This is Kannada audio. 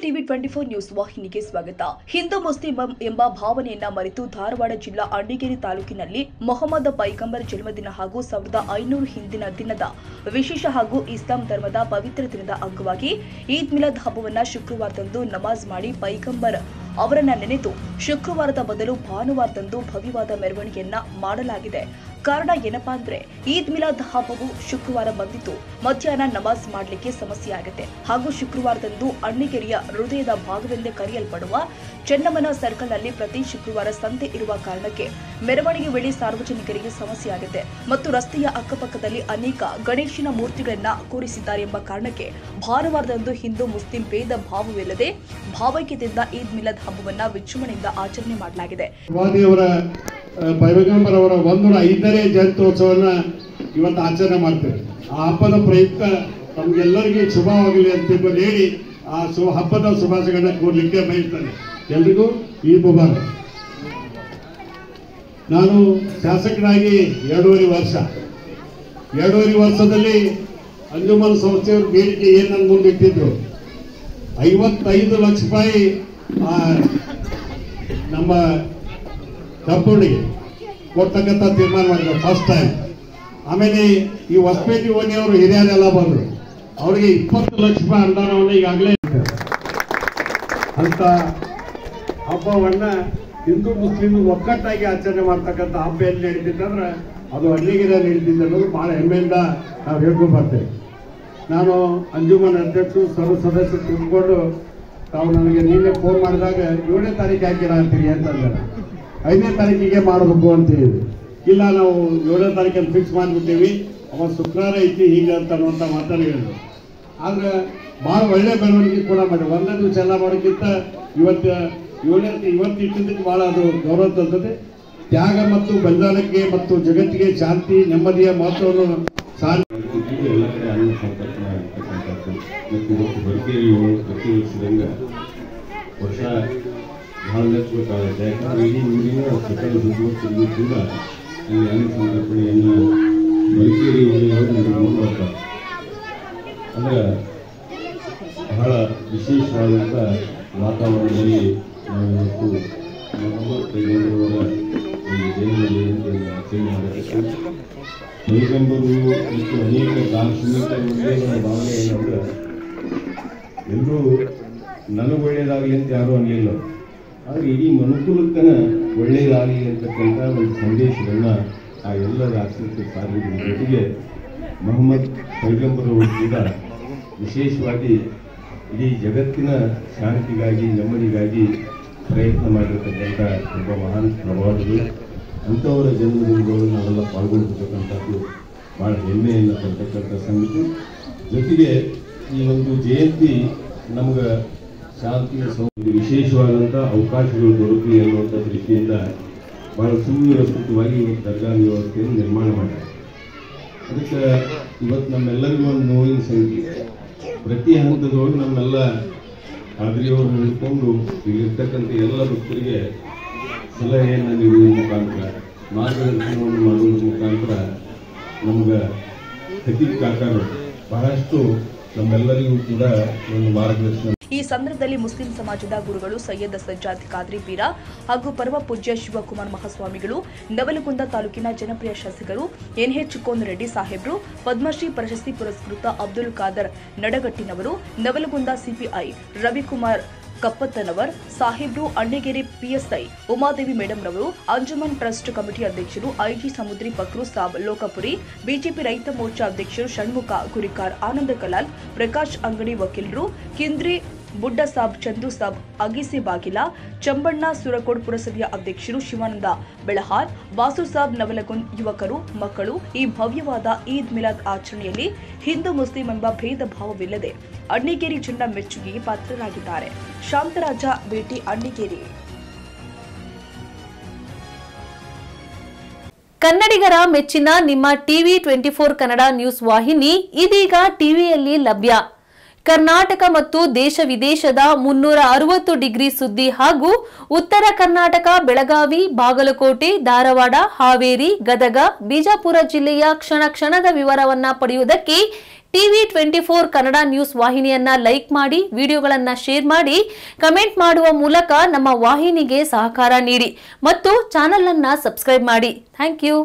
ಟಿವಿ 24 ನ್ಯೂಸ್ ವಾಹಿನಿಗೆ ಸ್ವಾಗತ. ಹಿಂದೂ ಮುಸ್ಲಿಂ ಎಂಬ ಭಾವನೆಯನ್ನ ಮರೆತು ಧಾರವಾಡ ಜಿಲ್ಲಾ ಅಣ್ಣಿಗೇರಿ ತಾಲೂಕಿನಲ್ಲಿ ಮೊಹಮ್ಮದ್ ಪೈಗಂಬರ್ ಜನ್ಮದಿನ ಹಾಗೂ 1500 ಹಿಂದಿನ ದಿನದ ವಿಶೇಷ ಹಾಗೂ ಇಸ್ಲಾಂ ಧರ್ಮದ ಪವಿತ್ರ ದಿನದ ಅಂಗವಾಗಿ ಈದ್ ಮಿಲಾದ್ ಹಬ್ಬವನ್ನ ಶುಕ್ರವಾರದಂದು ನಮಾಜ್ ಮಾಡಿ ಪೈಗಂಬರ್ ಅವರನ್ನ ನೆನೆದು ಶುಕ್ರವಾರದ ಬದಲು ಭಾನುವಾರದಂದು ಭವ್ಯವಾದ ಮೆರವಣಿಗೆಯನ್ನ ಮಾಡಲಾಗಿದೆ. ಕಾರಣ ಏನಪ್ಪಾ ಅಂದ್ರೆ ಈದ್ ಮಿಲಾದ್ ಹಬ್ಬವು ಶುಕ್ರವಾರ ಬಂದಿದ್ದು ಮಧ್ಯಾಹ್ನ ನಮಾಜ್ ಮಾಡಲಿಕ್ಕೆ ಸಮಸ್ಯೆ ಆಗುತ್ತೆ ಹಾಗೂ ಶುಕ್ರವಾರದಂದು ಅಣ್ಣಿಗೇರಿಯ ಹೃದಯದ ಭಾಗವೆಂದೇ ಕರೆಯಲ್ಪಡುವ ಚೆನ್ನಮ್ಮನ ಸರ್ಕಲ್ ನಲ್ಲಿ ಪ್ರತಿ ಶುಕ್ರವಾರ ಸಂತೆ ಇರುವ ಕಾರಣಕ್ಕೆ ಮೆರವಣಿಗೆ ವೇಳೆ ಸಾರ್ವಜನಿಕರಿಗೆ ಸಮಸ್ಯೆ ಆಗುತ್ತೆ ಮತ್ತು ರಸ್ತೆಯ ಅಕ್ಕಪಕ್ಕದಲ್ಲಿ ಅನೇಕ ಗಣೇಶನ ಮೂರ್ತಿಗಳನ್ನ ಕೂರಿಸಿದ್ದಾರೆ ಎಂಬ ಕಾರಣಕ್ಕೆ ಭಾನುವಾರದಂದು ಹಿಂದೂ ಮುಸ್ಲಿಂ ಭೇದ ಭಾವವಿಲ್ಲದೆ ಭಾವೈಕ್ಯತೆಯಿಂದ ಈದ್ ಮಿಲಾದ್ ಹಬ್ಬವನ್ನ ವಿಜೃಂಭಣೆಯಿಂದ ಆಚರಣೆ ಮಾಡಲಾಗಿದೆ. ಪೈಗಂಬರ್ ಅವರ 105ನೇ ಜಯಂತ್ಯೋತ್ಸವನ ಇವತ್ತು ಆಚರಣೆ ಮಾಡ್ತೇವೆ. ಆ ಹಬ್ಬದ ಪ್ರಯುಕ್ತ ನಮ್ಗೆಲ್ಲರಿಗೂ ಶುಭವಾಗಲಿ ಅಂತ ಹೇಳಿ ಆ ಹಬ್ಬದ ಶುಭಾಶಯಗಳನ್ನ ಕೋರ್ಲಿಕ್ಕೆ ಬಯಸ್ತಾರೆ. ಎಲ್ರಿಗೂ ಈದ್ ಮುಬಾರಕ್. ನಾನು ಶಾಸಕನಾಗಿ 2.5 ವರ್ಷದಲ್ಲಿ ಅಂಜುಮನ್ ಸಂಸ್ಥೆಯವ್ರ ಬೇಡಿಕೆ ಏನ್ ನನ್ನ ಮುಂದೆ ಇಟ್ಟಿದ್ರು 55 ಲಕ್ಷ ರೂಪಾಯಿ ನಮ್ಮ ಕಪ್ಪುಡಿಗೆ ಕೊಡ್ತಕ್ಕಂಥ ತೀರ್ಮಾನ ಮಾಡಿದ್ರು ಫಸ್ಟ್ ಟೈಮ್. ಆಮೇಲೆ ಈ ಹೊಸಪೇಟೆ ಓಣಿಯವರು ಹಿರಿಯರೆಲ್ಲ ಬಂದರು, ಅವರಿಗೆ 20 ಲಕ್ಷ ರೂಪಾಯಿ ಅನುದಾನವನ್ನು ಈಗಾಗಲೇ ಅಂತ ಹಬ್ಬವನ್ನ ಹಿಂದೂ ಮುಸ್ಲಿಂ ಒಕ್ಕಟ್ಟಾಗಿ ಆಚರಣೆ ಮಾಡ್ತಕ್ಕಂಥ ಹಬ್ಬ ಎಲ್ಲಿ ನಡೀತಿತ್ತಂದ್ರೆ ಅದು ಅಣ್ಣಿಗೇರಿಯಲ್ಲಿ ನಡೀತಿದ್ದ ಅನ್ನೋದು ಬಹಳ ಹೆಮ್ಮೆಯಿಂದ ನಾವು ಹೇಳ್ಕೊಂಡು ಬರ್ತೇವೆ. ನಾನು ಅಂಜುಮನ್ ಅಧ್ಯಕ್ಷರು ಸರ್ವ ಸದಸ್ಯರು ತುಂಬಿಕೊಂಡು ತಾವು ನನಗೆ ನಿನ್ನೆ ಫೋನ್ ಮಾಡಿದಾಗ 7ನೇ ತಾರೀಕು ಹಾಕಿರ ಅಂತೀರಿ ಅಂತಂದ್ರೆ 5ನೇ ತಾರೀಕಿಗೆ ಮಾಡಬೇಕು ಅಂತ ಹೇಳಿದ್ವಿ. ಇಲ್ಲ ನಾವು 7ನೇ ತಾರೀಕಲ್ಲಿ ಫಿಕ್ಸ್ ಮಾಡಿಬಿಟ್ಟೇವಿ, ಅವಾಗ ಶುಕ್ರವಾರ ಐತಿ ಹೀಗೆ ಅಂತ ಅನ್ನುವಂಥ ಮಾತನ್ನು ಹೇಳಿದ್ರು. ಆದ್ರೆ ಭಾಳ ಒಳ್ಳೆ ಬೆಳವಣಿಗೆ ಕೂಡ ಮಾಡಿ ಒಂದೇ ದಿವಸ ಎಲ್ಲ ಮಾಡೋಕ್ಕಿಂತ ಇವತ್ತು ಇಟ್ಟಿದ್ದಕ್ಕೆ ಭಾಳ ಅದು ಗೌರವ ತಂತದೆ. ತ್ಯಾಗ ಮತ್ತು ಬಲಿದಾನಕ್ಕೆ ಮತ್ತು ಜಗತ್ತಿಗೆ ಶಾಂತಿ ನೆಮ್ಮದಿಯ ಮಹತ್ವವನ್ನು ಎಲ್ಲ ಕಡೆ ಅನ್ನ ಸಂತರ್ಪಣೆ ಆಗಿರ್ತಕ್ಕಂಥದ್ದು ಮತ್ತು ಇವತ್ತು ಬರಿಕೇರಿಯು ಪ್ರತಿ ವರ್ಷದಂಗ ವರ್ಷ ಬಹಳ ಮೆಚ್ಚಬೇಕಾಗುತ್ತೆ. ಯಾಕಂದರೆ ಇಡೀ ಊರಿನ ಸಕಲ ಸುದ್ದಿಗಳು ಕೂಡ ಇಲ್ಲಿ ಅನ್ನ ಸಂತರ್ಪಣೆಯನ್ನು ಬರಿಕೇರಿ ಊರಿನವರು ನಡೆದುಕೊಂಡು ಬರ್ತಾರೆ. ಅಂದರೆ ಬಹಳ ವಿಶೇಷವಾದಂಥ ವಾತಾವರಣದಲ್ಲಿ ನಾವು ಇವತ್ತು ಮೊಹಮ್ಮದ್ ಪೈಗಂಬರವರ ಒಂದು ಜನ್ಮದಿನವನ್ನು ಆಚರಣೆ ಮಾಡಬೇಕು. ಪೈಗಂಬರು ಮತ್ತು ಅನೇಕ ದಾರ್ಶನಿಕ ಭಾವನೆ ಏನಂದ್ರೆ ಎಲ್ಲರೂ ನನಗೆ ಒಳ್ಳೆಯದಾಗಲಿ ಅಂತ ಯಾರೂ ಅನ್ನಲಿಲ್ಲ, ಆದರೆ ಇಡೀ ಮನುಕುಲಕ್ಕನ ಒಳ್ಳೆಯದಾಗಲಿ ಅಂತಕ್ಕಂಥ ಒಂದು ಸಂದೇಶವನ್ನು ಆ ಎಲ್ಲ ದಾರ್ಶನಿಕ ಸಾರಿದ ಜೊತೆಗೆ ಮೊಹಮ್ಮದ್ ಪೈಗಂಬರವರು ಕೂಡ ವಿಶೇಷವಾಗಿ ಇಡೀ ಜಗತ್ತಿನ ಶಾಂತಿಗಾಗಿ ನೆಮ್ಮದಿಗಾಗಿ ಪ್ರಯತ್ನ ಮಾಡಿರ್ತಕ್ಕಂಥ ಒಬ್ಬ ಮಹಾನ್ ಪ್ರಭಾವಗಳು. ಅಂಥವರ ಜನ್ಮದಿನಗಳು ನಾವೆಲ್ಲ ಪಾಲ್ಗೊಳ್ತಕ್ಕಂಥದ್ದು ಭಾಳ ಹೆಮ್ಮೆಯನ್ನು ಪಡ್ತಕ್ಕಂಥ ಸಂಗತಿ. ಜೊತೆಗೆ ಈ ಒಂದು ಜಯಂತಿ ನಮ್ಗೆ ಶಾಂತಿಯ ವಿಶೇಷವಾದಂಥ ಅವಕಾಶಗಳು ದೊರಕಲಿ ಅನ್ನುವಂಥ ದೃಷ್ಟಿಯಿಂದ ಭಾಳ ಸುವ್ಯವಸ್ಥಿತವಾಗಿ ಇವತ್ತು ದರ್ಗಾ ವ್ಯವಸ್ಥೆಯನ್ನು ನಿರ್ಮಾಣ ಮಾಡಿದ್ದಾರೆ. ಅದಕ್ಕೆ ಇವತ್ತು ನಮ್ಮೆಲ್ಲರಿಗೂ ಒಂದು ನೋವಿನ ಸಂಗತಿ, ಪ್ರತಿ ಹಂತದೊಳಗೆ ನಮ್ಮೆಲ್ಲ ಆದ್ರಿಯವರು ಹಿಡ್ಕೊಂಡು ಇಲ್ಲಿರ್ತಕ್ಕಂಥ ಎಲ್ಲ ಭಕ್ತರಿಗೆ ಸಲಹೆಯನ್ನು ನೀಡುವ ಮುಖಾಂತರ ಮಾರ್ಗದರ್ಶನವನ್ನು ಮಾಡುವ ಮುಖಾಂತರ ನಮ್ಗೆ ಖತೀಬ್ ಕಾಕಾರು ಬಹಳಷ್ಟು ನಮ್ಮೆಲ್ಲರಿಗೂ ಕೂಡ ಒಂದು ಮಾರ್ಗದರ್ಶನ. ಈ ಸಂದರ್ಭದಲ್ಲಿ ಮುಸ್ಲಿಂ ಸಮಾಜದ ಗುರುಗಳು ಸೈಯದ್ ಸಜ್ಜಾದ್ ಖಾದ್ರಿ ಪೀರ ಹಾಗೂ ಪರಮ ಪೂಜ್ಯ ಶಿವಕುಮಾರ್ ಮಹಾಸ್ವಾಮಿಗಳು, ನವಲಗುಂದ ತಾಲೂಕಿನ ಜನಪ್ರಿಯ ಶಾಸಕರು ಎನ್ಎಚ್ ಕೋನರೆಡ್ಡಿ ಸಾಹೇಬ್ರು, ಪದ್ಮಶ್ರೀ ಪ್ರಶಸ್ತಿ ಪುರಸ್ಕೃತ ಅಬ್ದುಲ್ ಖಾದರ್ ನಡಗಟ್ಟಿನವರು, ನವಲಗುಂದ ಸಿಪಿಐ ರವಿಕುಮಾರ್ ಕಪ್ಪತ್ತನವರ್ ಸಾಹೇಬ್ರು, ಅಣ್ಣಿಗೇರಿ ಪಿಎಸ್ಐ ಉಮಾದೇವಿ ಮೇಡಂ ರವರು, ಅಂಜುಮನ್ ಟ್ರಸ್ಟ್ ಕಮಿಟಿ ಅಧ್ಯಕ್ಷರು ಐಜಿ ಸಮುದ್ರಿ ಫಕ್ರು ಸಾಬ್ ಲೋಕಪುರಿ, ಬಿಜೆಪಿ ರೈತ ಮೋರ್ಚಾ ಅಧ್ಯಕ್ಷರು ಷಣ್ಮುಖ ಗುರಿಕಾರ್, ಆನಂದ ಕಲಾಲ್, ಪ್ರಕಾಶ್ ಅಂಗಡಿ ವಕೀಲರು, ಕಿಂದ್ರಿ ಬುಡ್ಡ ಸಾಬ್, ಚಂದು ಸಾಬ್ ಅಗಿಸಿ ಬಾಗಿಲ, ಚಂಬಣ್ಣ ಸುರಕೋಡ್ ಪುರಸಭೆಯ ಅಧ್ಯಕ್ಷರು ಶಿವಾನಂದ ಬೆಳಹಾರ್, ವಾಸು ಸಾಬ್ ನವಲಗುಂದ್ ಯುವಕರು, ಮಕ್ಕಳು ಈ ಭವ್ಯವಾದ ಈದ್ ಮಿಲಾದ್ ಆಚರಣೆಯಲ್ಲಿ ಹಿಂದೂ ಮುಸ್ಲಿಂ ಎಂಬ ಭೇದ ಭಾವವಿಲ್ಲದೆ ಅಣ್ಣಿಗೇರಿ ಜನ ಮೆಚ್ಚುಗೆಗೆ ಪಾತ್ರರಾಗಿದ್ದಾರೆ. ಶಾಂತರಾಜ ಭೇಟಿ ಅಣ್ಣಿಗೇರಿ. ಕನ್ನಡಿಗರ ಮೆಚ್ಚಿನ ನಿಮ್ಮ ಟಿವಿ 24 ಕನ್ನಡ ನ್ಯೂಸ್ ವಾಹಿನಿ ಇದೀಗ ಟಿವಿಯಲ್ಲಿ ಲಭ್ಯ. ಕರ್ನಾಟಕ ಮತ್ತು ದೇಶ ವಿದೇಶದ 360 ಡಿಗ್ರಿ ಸುದ್ದಿ ಹಾಗೂ ಉತ್ತರ ಕರ್ನಾಟಕ, ಬೆಳಗಾವಿ, ಬಾಗಲಕೋಟೆ, ಧಾರವಾಡ, ಹಾವೇರಿ, ಗದಗ, ಬಿಜಾಪುರ ಜಿಲ್ಲೆಯ ಕ್ಷಣ ಕ್ಷಣದ ವಿವರವನ್ನ ಪಡೆಯುವುದಕ್ಕೆ ಟಿವಿ 24 ಕನ್ನಡ ನ್ಯೂಸ್ ವಾಹಿನಿಯನ್ನ ಲೈಕ್ ಮಾಡಿ, ವಿಡಿಯೋಗಳನ್ನ ಶೇರ್ ಮಾಡಿ, ಕಮೆಂಟ್ ಮಾಡುವ ಮೂಲಕ ನಮ್ಮ ವಾಹಿನಿಗೆ ಸಹಕಾರ ನೀಡಿ ಮತ್ತು ಚಾನೆಲ್ ಅನ್ನ ಸಬ್ಸ್ಕ್ರೈಬ್ ಮಾಡಿ. Thank you.